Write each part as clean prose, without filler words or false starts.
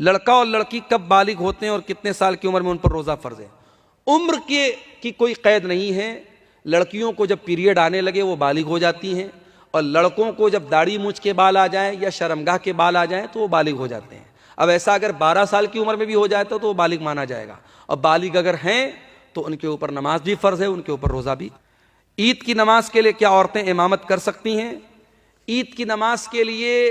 लड़का और लड़की कब बालिग होते हैं और कितने साल की उम्र में उन पर रोज़ा फ़र्ज़ है? उम्र की कोई क़ैद नहीं है। लड़कियों को जब पीरियड आने लगे वो बालिग हो जाती हैं, और लड़कों को जब दाढ़ी मूंछ के बाल आ जाएं या शर्मगाह के बाल आ जाएं तो वो बालिग हो जाते हैं। अब ऐसा अगर 12 साल की उम्र में भी हो जाए तो वो बालिग माना जाएगा, और बालिग अगर हैं तो उनके ऊपर नमाज भी फ़र्ज़ है, उनके ऊपर रोज़ा भी। ईद की नमाज के लिए क्या औरतें इमामत कर सकती हैं? ईद की नमाज के लिए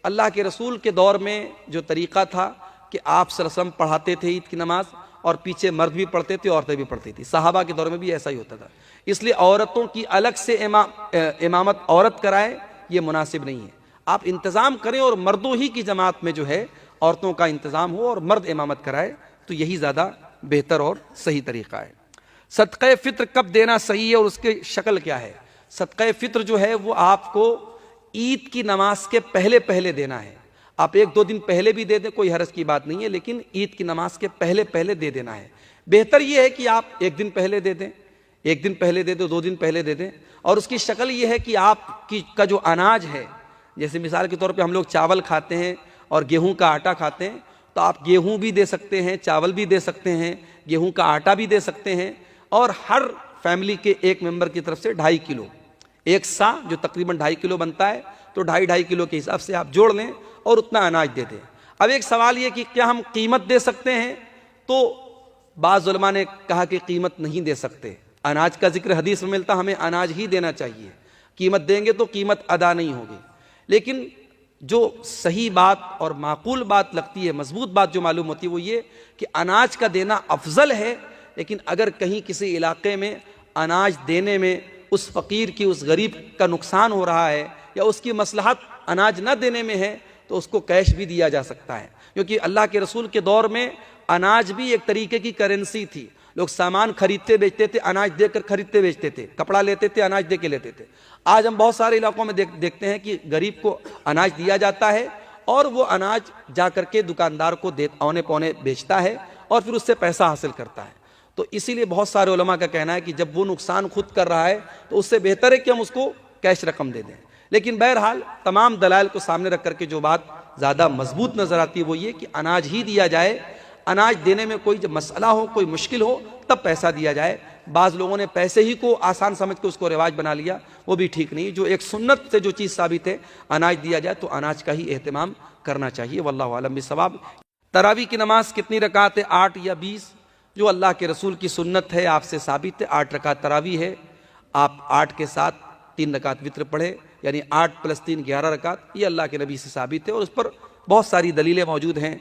अल्लाह के रसूल के दौर में जो तरीक़ा था कि आप सल्लल्लाहु अलैहि वसल्लम पढ़ाते थे ईद की नमाज, और पीछे मर्द भी पढ़ते थे, औरतें भी पढ़ती थी। सहाबा के दौर में भी ऐसा ही होता था। इसलिए औरतों की अलग से इमामत औरत कराए ये मुनासिब नहीं है। आप इंतज़ाम करें और मर्दों ही की जमात में जो है औरतों का इंतज़ाम हो और मर्द इमामत कराए, तो यही ज़्यादा बेहतर और सही तरीक़ा है। सदक़े फ़ित्र कब देना सही है और उसकी शक्ल क्या है? सदक़े फ़ित्र जो है वो आपको ईद की नमाज के पहले पहले देना है। आप 1-2 दिन पहले भी दे दें, कोई हरज की बात नहीं है, लेकिन ईद की नमाज के पहले पहले दे देना है। बेहतर ये है कि आप 1 दिन पहले दे दें, 1 दिन पहले दे दो, 2 दिन पहले दे दें। और उसकी शक्ल ये है कि आपकी का जो अनाज है, जैसे मिसाल के तौर पे हम लोग चावल खाते हैं और गेहूं का आटा खाते हैं, तो आप गेहूं भी दे सकते हैं, चावल भी दे सकते हैं, गेहूं का आटा भी दे सकते हैं, और हर फैमिली के एक मेंबर की तरफ से 2.5 किलो, एक सा जो तकरीबन 2.5 किलो बनता है, तो 2.5 किलो के हिसाब से आप जोड़ लें और उतना अनाज दे दें। अब एक सवाल ये कि क्या हम कीमत दे सकते हैं? तो बाज़ उलमा ने कहा कि कीमत नहीं दे सकते। अनाज का जिक्र हदीस में मिलता, हमें अनाज ही देना चाहिए। कीमत देंगे तो कीमत अदा नहीं होगी। लेकिन जो सही बात और माकूल बात लगती है, मजबूत बात जो मालूम होती है, वो ये कि अनाज का देना अफजल है। लेकिन अगर कहीं किसी इलाके में अनाज देने में उस फ़कीर की, उस गरीब का नुकसान हो रहा है, या उसकी मसलहत अनाज न देने में है, तो उसको कैश भी दिया जा सकता है। क्योंकि अल्लाह के रसूल के दौर में अनाज भी एक तरीके की करेंसी थी। लोग सामान खरीदते बेचते थे, अनाज देकर खरीदते बेचते थे, कपड़ा लेते थे, अनाज दे के लेते थे। आज हम बहुत सारे इलाकों में देखते हैं कि गरीब को अनाज दिया जाता है और वो अनाज जा करके दुकानदार को औने पौने बेचता है और फिर उससे पैसा हासिल करता है। तो इसीलिए बहुत सारे उलमा का कहना है कि जब वो नुकसान खुद कर रहा है तो उससे बेहतर है कि हम उसको कैश रकम दे दें। लेकिन बहरहाल तमाम दलाइल को सामने रख करके जो बात ज़्यादा मजबूत नज़र आती है वो ये कि अनाज ही दिया जाए। अनाज देने में कोई जब मसला हो, कोई मुश्किल हो, तब पैसा दिया जाए। बाज़ लोगों ने पैसे ही को आसान समझ के उसको रिवाज बना लिया, वो भी ठीक नहीं। जो एक सुन्नत से जो चीज़ साबित है, अनाज दिया जाए तो अनाज का ही एहतमाम करना चाहिए। वल्लाहु आलम बिस्सवाब। तरावी की नमाज कितनी रकात है, 8 या 20? जो अल्लाह के रसूल की सुन्नत है, आपसे साबित है, 8 रकात तरावी है। आप 8 के साथ 3 रकात वित्र पढ़े, यानी 8 + 3 11 रकात। ये अल्लाह के नबी से साबित है और उस पर बहुत सारी दलीलें मौजूद हैं।